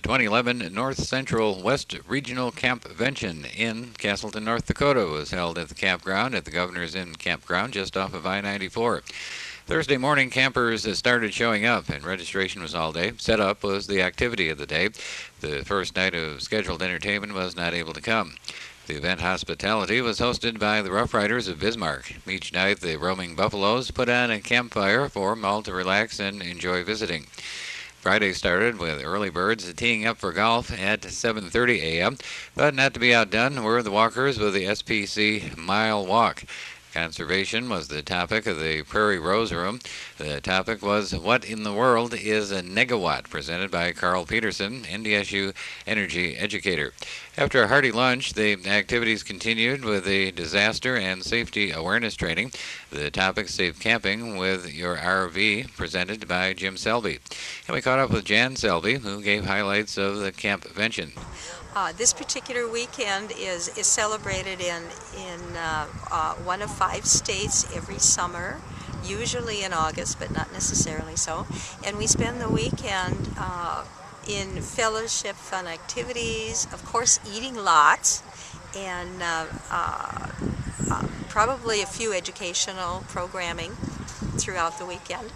2011 North Central West Regional Campvention in Cassleton, North Dakota was held at the Campground at the Governor's Inn Campground just off of I-94. Thursday morning, campers started showing up, and registration was all day. Setup was the activity of the day. The first night of scheduled entertainment was not able to come. The event hospitality was hosted by the Roughriders of Bismark. Each night, the roaming buffaloes put on a campfire for all to relax and enjoy visiting. Friday started with early birds teeing up for golf at 7:30 a.m., but not to be outdone were the walkers with the SPC Mile Walk. Conservation was the topic of the Praire Rose room. The topic was What in the World is a Negawatt, presented by Carl Pedersen, NDSU Energy Educator. After a hearty lunch, the activities continued with the disaster and safety awareness training. The topic, Safe Camping with Your RV, presented by Jim Selby. And we caught up with Jan Selby, who gave highlights of the Campvention. This particular weekend is celebrated in one of 5 states every summer, usually in August, but not necessarily so. And we spend the weekend in fellowship, fun activities, of course eating lots, and probably a few educational programming throughout the weekend.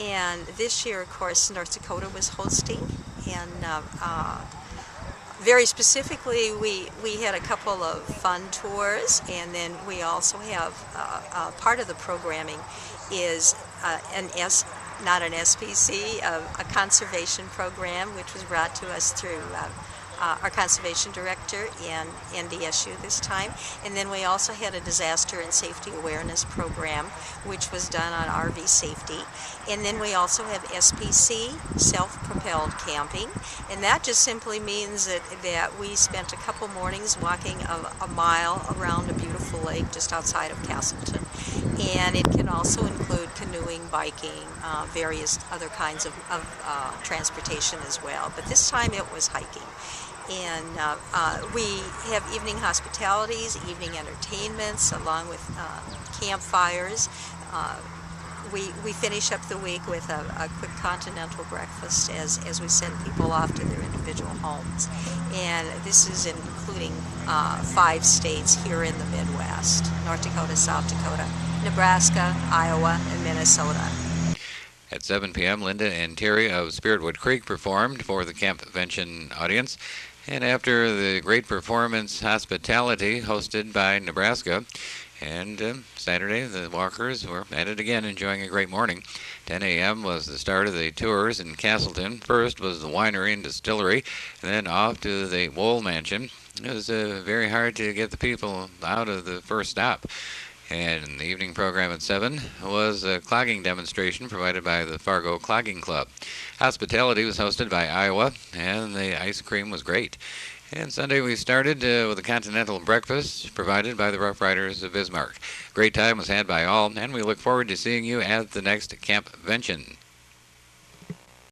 And this year, of course, North Dakota was hosting, and very specifically, we had a couple of fun tours, and then we also have part of the programming is not an SPC, a conservation program, which was brought to us through our conservation director in NDSU this time. And then we also had a disaster and safety awareness program, which was done on RV safety. And then we also have SPC, self-propelled camping, and that just simply means that we spent a couple mornings walking a mile around a beautiful lake just outside of Casselton. And it can also include canoeing, biking, various other kinds of transportation as well. But this time it was hiking. And we have evening hospitalities, evening entertainments, along with campfires. We finish up the week with a quick continental breakfast as we send people off to their individual homes. And this is including 5 states here in the Midwest: North Dakota, South Dakota, Nebraska, Iowa, and Minnesota. At 7 p.m., Linda and Terry of Spiritwood Creek performed for the Campvention audience. And after the great performance, hospitality hosted by Nebraska. And Saturday, the walkers were at it again, enjoying a great morning. 10 a.m. was the start of the tours in Casselton. First was the winery and distillery, and then off to the Wool Mansion. It was very hard to get the people out of the first stop. And the evening program at 7 was a clogging demonstration provided by the Fargo Clogging Club. Hospitality was hosted by Iowa, and the ice cream was great. And Sunday we started with a continental breakfast provided by the Roughriders of Bismark. Great time was had by all, and we look forward to seeing you at the next Campvention.